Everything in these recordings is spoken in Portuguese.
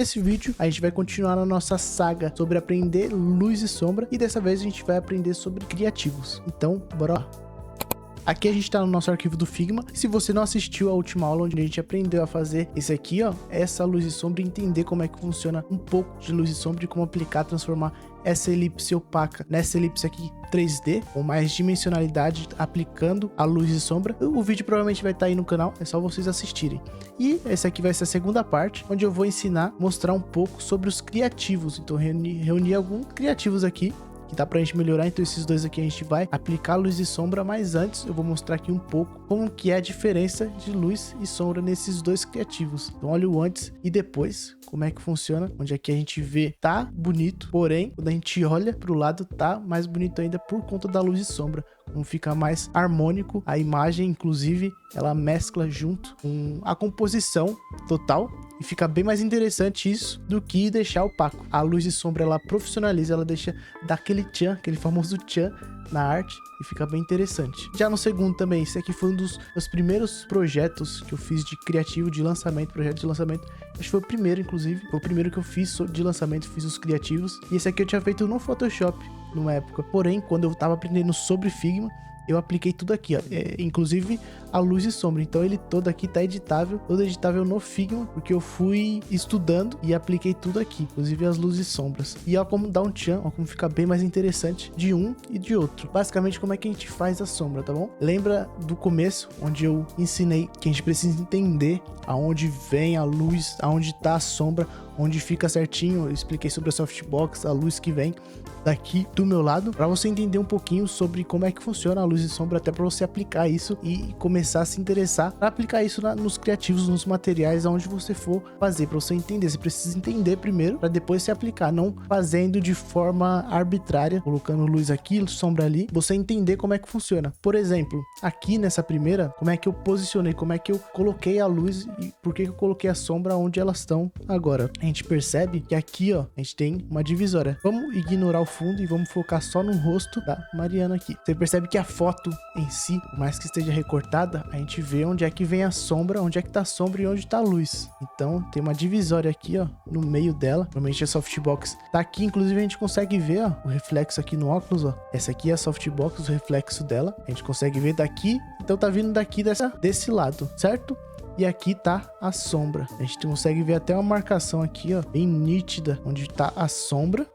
Nesse vídeo, a gente vai continuar na nossa saga sobre aprender luz e sombra, e dessa vez a gente vai aprender sobre criativos. Então, bora lá. Aqui a gente está no nosso arquivo do Figma. Se você não assistiu a última aula onde a gente aprendeu a fazer esse aqui, ó, essa luz e sombra, e entender como é que funciona um pouco de luz e sombra e como aplicar, transformar essa elipse opaca nessa elipse aqui 3D, com mais dimensionalidade, aplicando a luz e sombra. O vídeo provavelmente vai estar aí no canal, é só vocês assistirem. E essa aqui vai ser a segunda parte, onde eu vou ensinar, mostrar um pouco sobre os criativos. Então reuni alguns criativos aqui, que dá pra gente melhorar. Então esses dois aqui a gente vai aplicar luz e sombra, mas antes eu vou mostrar aqui um pouco como que é a diferença de luz e sombra nesses dois criativos. Então olha o antes e depois, como é que funciona, onde aqui a gente vê tá bonito, porém quando a gente olha pro lado tá mais bonito ainda por conta da luz e sombra, como fica mais harmônico a imagem, inclusive ela mescla junto com a composição total. E fica bem mais interessante isso do que deixar opaco. A luz e sombra ela profissionaliza, ela deixa daquele tchan, aquele famoso tchan na arte, e fica bem interessante. Já no segundo também, esse aqui foi um dos meus primeiros projetos que eu fiz de criativo, de lançamento, projeto de lançamento. Acho que foi o primeiro, inclusive, foi o primeiro que eu fiz de lançamento, fiz os criativos. E esse aqui eu tinha feito no Photoshop, numa época. Porém, quando eu tava aprendendo sobre Figma, eu apliquei tudo aqui, ó, inclusive a luz e sombra. Então ele todo aqui tá editável, todo editável no Figma, porque eu fui estudando e apliquei tudo aqui, inclusive as luzes e sombras. E ó como dá um tchan, ó como fica bem mais interessante de um e de outro. Basicamente como é que a gente faz a sombra, tá bom? Lembra do começo, onde eu ensinei que a gente precisa entender aonde vem a luz, aonde tá a sombra, onde fica certinho. Eu expliquei sobre a softbox, a luz que vem daqui do meu lado, para você entender um pouquinho sobre como é que funciona a luz e sombra, até para você aplicar isso e começar a se interessar para aplicar isso nos criativos, nos materiais, aonde você for fazer. Para você entender, você precisa entender primeiro para depois se aplicar, não fazendo de forma arbitrária, colocando luz aqui, sombra ali. Você entender como é que funciona. Por exemplo, aqui nessa primeira, como é que eu posicionei, como é que eu coloquei a luz e por que eu coloquei a sombra onde elas estão agora. A gente percebe que aqui, ó, a gente tem uma divisória. Vamos ignorar o fundo e vamos focar só no rosto da Mariana aqui. Você percebe que a foto em si, por mais que esteja recortada, a gente vê onde é que vem a sombra, onde é que tá a sombra e onde tá a luz. Então tem uma divisória aqui, ó, no meio dela. Normalmente a softbox tá aqui, inclusive a gente consegue ver, ó, o reflexo aqui no óculos, ó. Essa aqui é a softbox, o reflexo dela. A gente consegue ver daqui, então tá vindo daqui desse lado, certo? E aqui tá a sombra. A gente consegue ver até uma marcação aqui, ó, bem nítida, onde tá a sombra.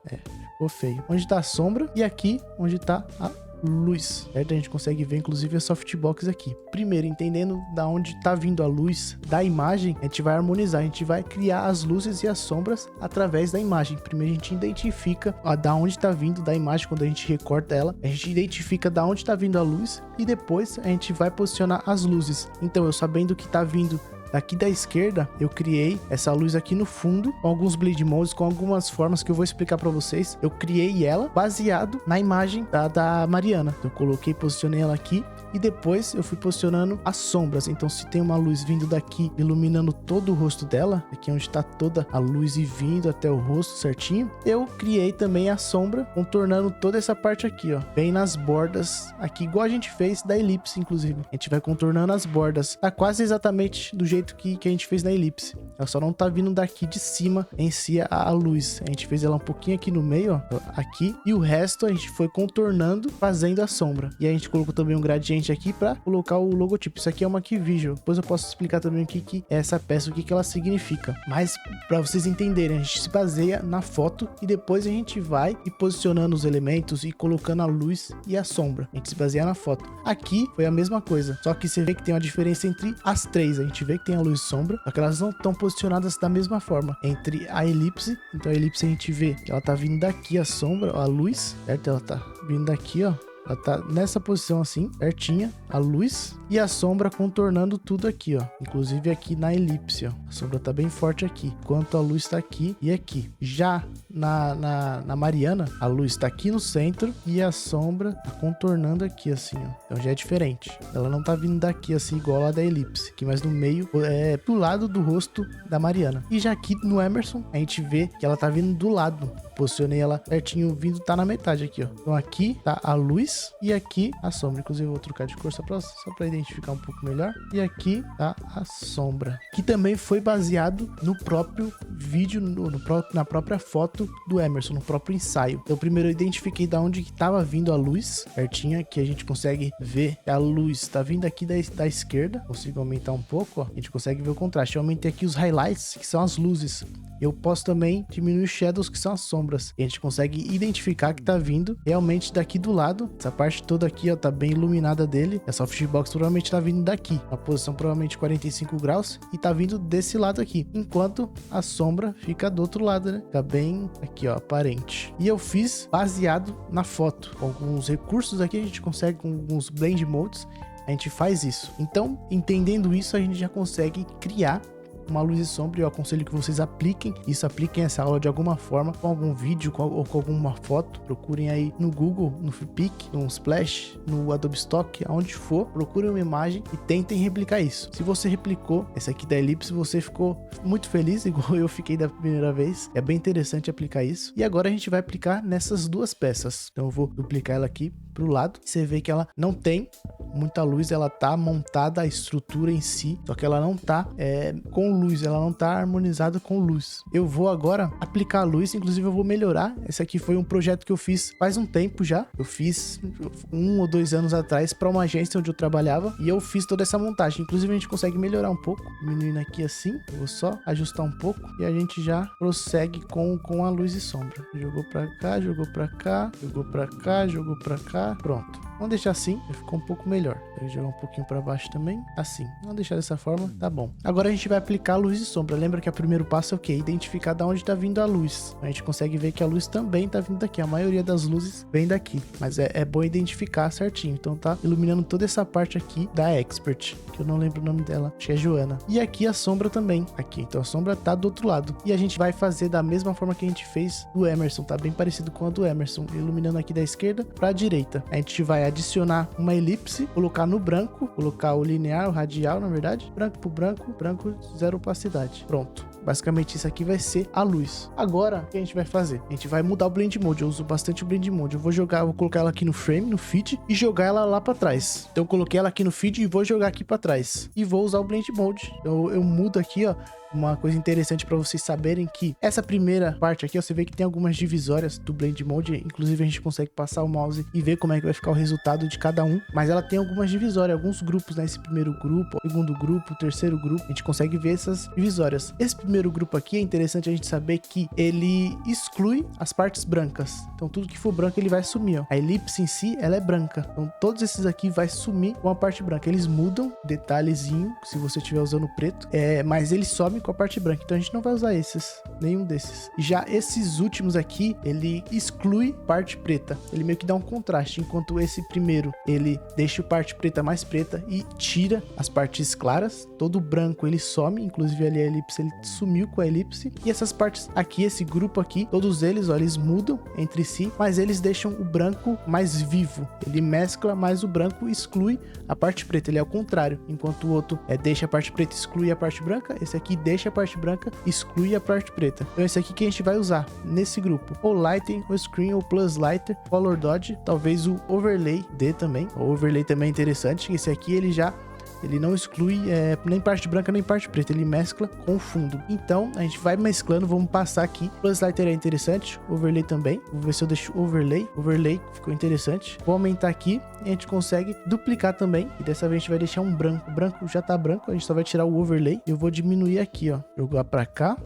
Ficou feio. Onde tá a sombra e aqui onde tá a luz, certo? A gente consegue ver inclusive a softbox aqui. Primeiro, entendendo da onde tá vindo a luz da imagem, a gente vai harmonizar, a gente vai criar as luzes e as sombras através da imagem. Primeiro a gente identifica da onde tá vindo da imagem, quando a gente recorta ela, a gente identifica da onde tá vindo a luz e depois a gente vai posicionar as luzes. Então eu sabendo que tá vindo daqui da esquerda, eu criei essa luz aqui no fundo, com alguns bleed modes, com algumas formas que eu vou explicar para vocês. Eu criei ela baseado na imagem da Mariana. Então, eu coloquei, posicionei ela aqui e depois eu fui posicionando as sombras. Então, se tem uma luz vindo daqui, iluminando todo o rosto dela, aqui onde está toda a luz e vindo até o rosto certinho, eu criei também a sombra, contornando toda essa parte aqui, ó, bem nas bordas aqui, igual a gente fez da elipse, inclusive. A gente vai contornando as bordas, tá quase exatamente do jeito que a gente fez na elipse. Ela só não tá vindo daqui de cima em si a luz. A gente fez ela um pouquinho aqui no meio, ó, aqui, e o resto a gente foi contornando, fazendo a sombra. E a gente colocou também um gradiente aqui para colocar o logotipo. Isso aqui é uma Key Visual. Depois eu posso explicar também o que é essa peça, o que ela significa. Mas para vocês entenderem, a gente se baseia na foto e depois a gente vai e posicionando os elementos e colocando a luz e a sombra. A gente se baseia na foto. Aqui foi a mesma coisa, só que você vê que tem uma diferença entre as três. A gente vê que tem a luz e sombra, só que elas não estão posicionadas da mesma forma. Entre a elipse, então a elipse a gente vê que ela tá vindo daqui a sombra, a luz, certo? Ela tá vindo daqui, ó. Ela tá nessa posição assim, certinha, a luz e a sombra contornando tudo aqui, ó. Inclusive aqui na elipse, ó. A sombra tá bem forte aqui, enquanto a luz tá aqui e aqui. Já na Mariana, a luz tá aqui no centro e a sombra tá contornando aqui, assim, ó. Então já é diferente. Ela não tá vindo daqui, assim, igual a da elipse, aqui mais no meio, pro lado do rosto da Mariana. E já aqui no Emerson, a gente vê que ela tá vindo do lado. Posicionei ela certinho, vindo, tá na metade aqui, ó. Então aqui tá a luz luz. E aqui a sombra. Inclusive eu vou trocar de cor só pra identificar um pouco melhor. E aqui tá a sombra, que também foi baseado no próprio vídeo, na própria foto do Emerson, no próprio ensaio. Então primeiro eu identifiquei da onde que tava vindo a luz, certinho. Aqui a gente consegue ver que a luz tá vindo aqui da esquerda. Consigo aumentar um pouco, ó. A gente consegue ver o contraste. Eu aumentei aqui os highlights, que são as luzes. Eu posso também diminuir os shadows, que são as sombras. E a gente consegue identificar que tá vindo realmente daqui do lado. Essa parte toda aqui, ó, tá bem iluminada dele. A softbox provavelmente tá vindo daqui. A posição provavelmente 45 graus. E tá vindo desse lado aqui. Enquanto a sombra fica do outro lado, né? Tá bem aqui, ó, aparente. E eu fiz baseado na foto. Com alguns recursos aqui a gente consegue, com alguns blend modes, a gente faz isso. Então, entendendo isso, a gente já consegue criar uma luz e sombra. Eu aconselho que vocês apliquem essa aula de alguma forma, com algum vídeo ou com alguma foto. Procurem aí no Google, no Flickr, no Splash, no Adobe Stock, aonde for, procurem uma imagem e tentem replicar isso. Se você replicou essa aqui da elipse, você ficou muito feliz, igual eu fiquei da primeira vez. É bem interessante aplicar isso. E agora a gente vai aplicar nessas duas peças. Então eu vou duplicar ela aqui pro lado. Você vê que ela não tem muita luz, ela tá montada, a estrutura em si, só que ela não tá com luz, ela não tá harmonizada com luz. Eu vou agora aplicar a luz, inclusive eu vou melhorar. Esse aqui foi um projeto que eu fiz faz um tempo já. Eu fiz 1 ou 2 anos atrás para uma agência onde eu trabalhava e eu fiz toda essa montagem. Inclusive a gente consegue melhorar um pouco, diminuindo aqui assim. Eu vou só ajustar um pouco e a gente já prossegue com a luz e sombra. Jogou para cá, jogou para cá, jogou para cá, jogou para cá. Pronto. Vamos deixar assim, ficou um pouco melhor. Eu vou jogar um pouquinho para baixo também, assim. Vamos deixar dessa forma, tá bom. Agora a gente vai aplicar luz e sombra. Lembra que o primeiro passo é o quê? Identificar de onde está vindo a luz. A gente consegue ver que a luz também está vindo daqui. A maioria das luzes vem daqui, mas é bom identificar certinho. Então tá iluminando toda essa parte aqui da Expert, que eu não lembro o nome dela, acho que é Joana. E aqui a sombra também, aqui. Então a sombra tá do outro lado. E a gente vai fazer da mesma forma que a gente fez do Emerson, tá bem parecido com a do Emerson, iluminando aqui da esquerda para a direita. A gente vai adicionar uma elipse, colocar no branco, colocar o linear, o radial, na verdade, branco por branco, branco, zero opacidade. Pronto. Basicamente isso aqui vai ser a luz. Agora, o que a gente vai fazer? A gente vai mudar o blend mode. Eu uso bastante o blend mode. Eu vou colocar ela aqui no frame, no feed, e jogar ela lá para trás. Então eu coloquei ela aqui no feed e vou jogar aqui para trás. E vou usar o blend mode. Então eu mudo aqui, ó. Uma coisa interessante para vocês saberem que essa primeira parte aqui, ó, você vê que tem algumas divisórias do blend mode, inclusive a gente consegue passar o mouse e ver como é que vai ficar o resultado de cada um, mas ela tem algumas divisórias, alguns grupos, né? Esse primeiro grupo, segundo grupo, terceiro grupo, a gente consegue ver essas divisórias. Esse primeiro grupo aqui é interessante a gente saber que ele exclui as partes brancas, então tudo que for branco ele vai sumir, ó. A elipse em si, ela é branca, então todos esses aqui vai sumir com a parte branca, eles mudam detalhezinho, se você estiver usando preto, mas eles somem com a parte branca, então a gente não vai usar nenhum desses. Já esses últimos aqui, ele exclui parte preta, ele meio que dá um contraste, enquanto esse primeiro, ele deixa a parte preta mais preta e tira as partes claras, todo branco ele some, inclusive ali a elipse, ele sumiu com a elipse, e essas partes aqui, esse grupo aqui, todos eles, ó, eles mudam entre si, mas eles deixam o branco mais vivo, ele mescla, mas o branco exclui a parte preta, ele é o contrário, enquanto o outro deixa a parte preta e exclui a parte branca, esse aqui deixa a parte branca, exclui a parte preta. Então esse aqui que a gente vai usar nesse grupo, ou Lighten, ou Screen, ou Plus Lighter, Color Dodge, talvez o Overlay dê também. O Overlay também é interessante, esse aqui ele não exclui nem parte branca nem parte preta, ele mescla com o fundo. Então a gente vai mesclando, vamos passar aqui. Plus Lighter é interessante, Overlay também. Vou ver se eu deixo Overlay. Overlay ficou interessante. Vou aumentar aqui e a gente consegue duplicar também. E dessa vez a gente vai deixar um branco. O branco já tá branco, a gente só vai tirar o Overlay. Eu vou diminuir aqui, ó. Jogar pra cá.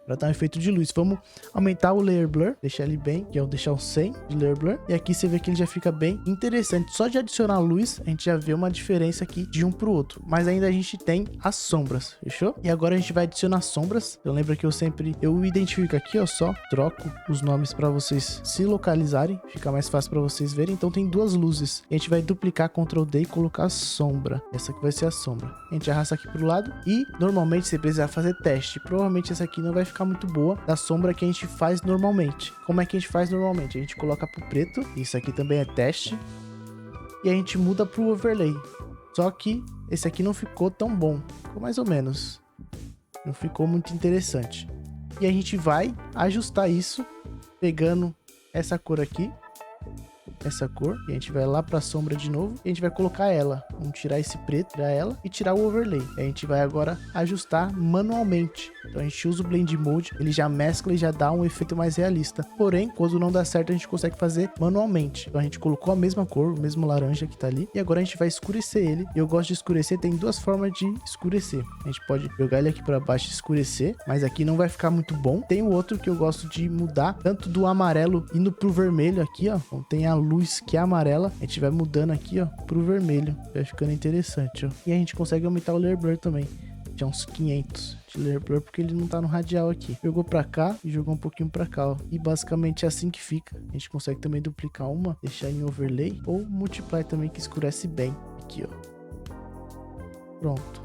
Para dar um efeito de luz. Vamos aumentar o Layer Blur, deixar ele bem, que é o deixar o 100 de Layer Blur. E aqui você vê que ele já fica bem interessante. Só de adicionar luz, a gente já vê uma diferença aqui de um pro outro. Mas ainda a gente tem as sombras, fechou? E agora a gente vai adicionar sombras. Eu lembro que eu identifico aqui, ó, só troco os nomes para vocês se localizarem. Fica mais fácil para vocês verem. Então tem duas luzes. A gente vai duplicar Ctrl D e colocar sombra. Essa aqui vai ser a sombra. A gente arrasta aqui pro lado e normalmente você precisa fazer teste. Provavelmente essa aqui não vai ficar muito boa da sombra que a gente faz normalmente. Como é que a gente faz normalmente? A gente coloca pro preto, isso aqui também é teste, e a gente muda pro overlay. Só que esse aqui não ficou tão bom, ficou mais ou menos, não ficou muito interessante. E a gente vai ajustar isso pegando essa cor aqui essa cor. E a gente vai lá pra sombra de novo. E a gente vai colocar ela. Vamos tirar esse preto, tirar ela e tirar o overlay. A gente vai agora ajustar manualmente. Então a gente usa o Blend Mode, ele já mescla e já dá um efeito mais realista. Porém, quando não dá certo, a gente consegue fazer manualmente. Então a gente colocou a mesma cor, o mesmo laranja que tá ali. E agora a gente vai escurecer ele. E eu gosto de escurecer, tem duas formas de escurecer. A gente pode jogar ele aqui pra baixo e escurecer, mas aqui não vai ficar muito bom. Tem o outro que eu gosto de mudar, tanto do amarelo indo pro vermelho aqui, ó. Então tem a luz que é amarela, a gente vai mudando aqui, ó, pro vermelho. Vai ficando interessante, ó. E a gente consegue aumentar o Layer Blur também. Tinha uns 500 de Layer Blur, porque ele não tá no radial aqui. Jogou pra cá e jogou um pouquinho pra cá, ó. E basicamente é assim que fica. A gente consegue também duplicar uma, deixar em overlay, ou multiply também, que escurece bem. Aqui, ó. Pronto.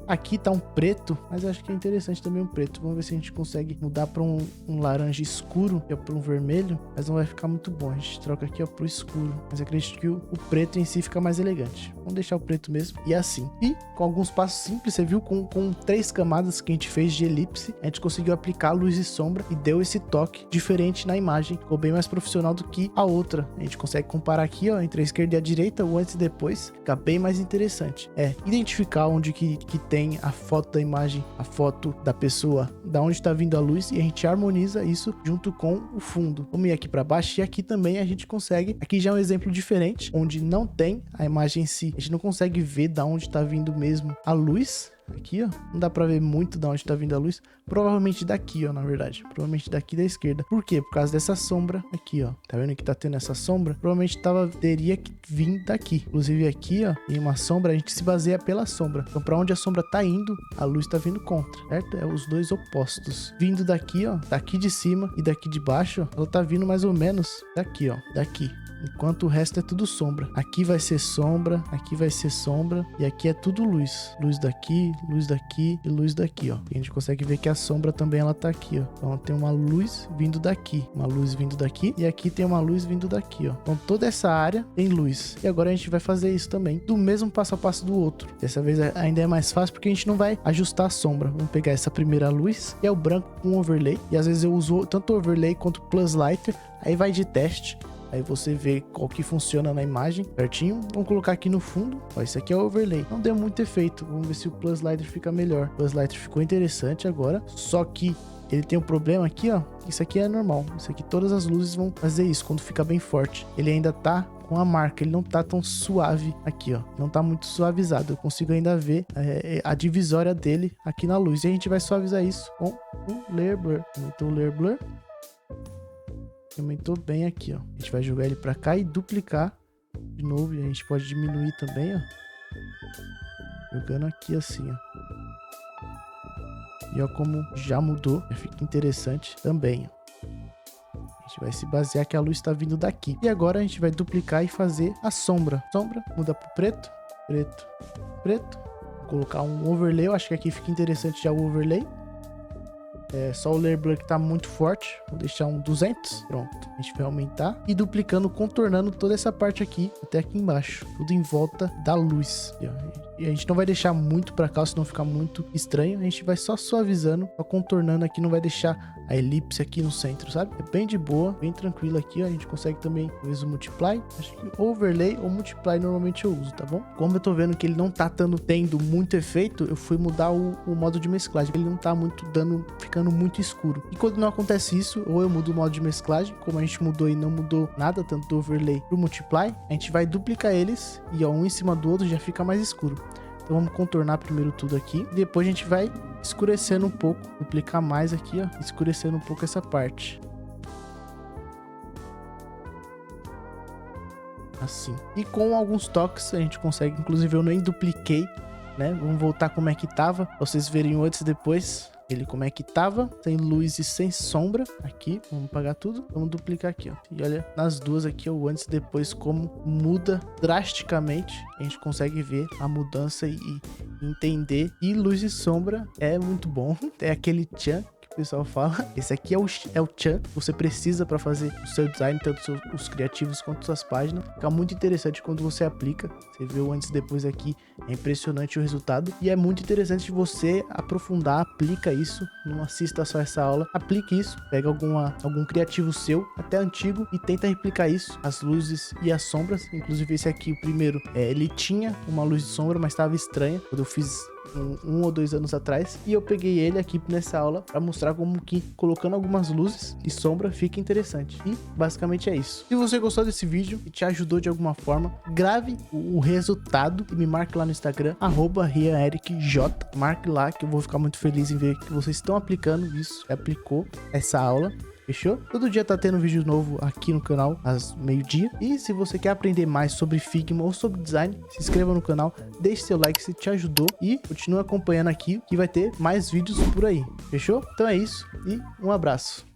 Aqui tá um preto, mas acho que é interessante também um preto. Vamos ver se a gente consegue mudar para um laranja escuro, que é para um vermelho, mas não vai ficar muito bom. A gente troca aqui, ó, pro escuro. Mas acredito que o preto em si fica mais elegante. Vamos deixar o preto mesmo. E assim. E com alguns passos simples, você viu, com 3 camadas que a gente fez de elipse, a gente conseguiu aplicar luz e sombra e deu esse toque diferente na imagem. Ficou bem mais profissional do que a outra. A gente consegue comparar aqui, ó, entre a esquerda e a direita, o antes e depois. Fica bem mais interessante. É identificar onde que tem a foto da imagem, a foto da pessoa, da onde está vindo a luz, e a gente harmoniza isso junto com o fundo. Vamos ir aqui para baixo, e aqui também a gente consegue, aqui já é um exemplo diferente, onde não tem a imagem em si, a gente não consegue ver da onde está vindo mesmo a luz. Aqui, ó, não dá pra ver muito de onde tá vindo a luz. Provavelmente daqui, ó, na verdade. Provavelmente daqui da esquerda. Por quê? Por causa dessa sombra aqui, ó. Tá vendo que tá tendo essa sombra? Provavelmente teria que vir daqui. Inclusive aqui, ó, tem uma sombra. A gente se baseia pela sombra. Então pra onde a sombra tá indo, a luz tá vindo contra, certo? É os dois opostos. Vindo daqui, ó, daqui de cima e daqui de baixo, ó, ela tá vindo mais ou menos daqui, ó, daqui. Enquanto o resto é tudo sombra. Aqui vai ser sombra, aqui vai ser sombra, e aqui é tudo luz. Luz daqui e luz daqui, ó. E a gente consegue ver que a sombra também, ela tá aqui, ó. Então tem uma luz vindo daqui, uma luz vindo daqui, e aqui tem uma luz vindo daqui, ó. Então toda essa área tem luz. E agora a gente vai fazer isso também, do mesmo passo a passo do outro. Dessa vez ainda é mais fácil, porque a gente não vai ajustar a sombra. Vamos pegar essa primeira luz, que é o branco com overlay, e às vezes eu uso tanto overlay quanto plus lighter, aí vai de teste. Aí você vê qual que funciona na imagem, certinho. Vamos colocar aqui no fundo. Ó, esse aqui é o overlay. Não deu muito efeito. Vamos ver se o Plus Lighter fica melhor. O Plus Lighter ficou interessante agora. Só que ele tem um problema aqui, ó. Isso aqui é normal. Isso aqui, todas as luzes vão fazer isso quando fica bem forte. Ele ainda tá com a marca. Ele não tá tão suave aqui, ó. Não tá muito suavizado. Eu consigo ainda ver a divisória dele aqui na luz. E a gente vai suavizar isso com o Layer Blur. Aumentou o Layer Blur. Aumentou bem aqui, ó. A gente vai jogar ele pra cá e duplicar de novo. E a gente pode diminuir também, ó. Jogando aqui assim, ó. E ó como já mudou. Já fica interessante também, ó. A gente vai se basear que a luz está vindo daqui. E agora a gente vai duplicar e fazer a sombra. Sombra, muda pro preto. Preto, preto. Vou colocar um overlay. Eu acho que aqui fica interessante já o overlay. É só o Layer Blur que tá muito forte. Vou deixar um 200. Pronto. A gente vai aumentar e duplicando, contornando toda essa parte aqui até aqui embaixo. Tudo em volta da luz. E a gente não vai deixar muito pra cá, senão fica muito estranho. A gente vai só suavizando, só contornando aqui. Não vai deixar a elipse aqui no centro, sabe? É bem de boa, bem tranquilo aqui, ó. A gente consegue também, talvez, o multiply. Acho que overlay ou multiply normalmente eu uso, tá bom? Como eu tô vendo que ele não tá tendo muito efeito, eu fui mudar o modo de mesclagem. Ele não tá muito ficando muito escuro. E quando não acontece isso, ou eu mudo o modo de mesclagem, como a gente mudou e não mudou nada, tanto do overlay pro multiply, a gente vai duplicar eles e ó, um em cima do outro já fica mais escuro. Então vamos contornar primeiro tudo aqui, e depois a gente vai escurecendo um pouco, duplicar mais aqui, ó, escurecendo um pouco essa parte. Assim. E com alguns toques a gente consegue, inclusive eu nem dupliquei, né? Vamos voltar como é que tava, pra vocês verem o antes e depois. Ele como é que tava, sem luz e sem sombra. Aqui, vamos apagar tudo. Vamos duplicar aqui, ó. E olha, nas duas aqui, o antes e depois, como muda drasticamente. A gente consegue ver a mudança e entender. E luz e sombra é muito bom. É aquele tchan que o pessoal fala. Esse aqui é o Chan, você precisa para fazer o seu design, tanto os criativos quanto suas páginas. Fica muito interessante quando você aplica. Você vê o antes e depois aqui, é impressionante o resultado. E é muito interessante você aprofundar, aplica isso, não assista só essa aula, aplique isso, pega algum criativo seu, até antigo, e tenta replicar isso, as luzes e as sombras. Inclusive esse aqui, o primeiro, ele tinha uma luz de sombra, mas estava estranha, quando eu fiz um ou 2 anos atrás, e eu peguei ele aqui nessa aula para mostrar como que colocando algumas luzes e sombra fica interessante. E basicamente é isso. Se você gostou desse vídeo e te ajudou de alguma forma, grave o resultado e me marque lá no Instagram, @RianEricJ. Marque lá que eu vou ficar muito feliz em ver que vocês estão aplicando isso, aplicou essa aula. Fechou? Todo dia tá tendo vídeo novo aqui no canal, às meio-dia. E se você quer aprender mais sobre Figma ou sobre design, se inscreva no canal, deixe seu like se te ajudou e continue acompanhando aqui que vai ter mais vídeos por aí. Fechou? Então é isso e um abraço.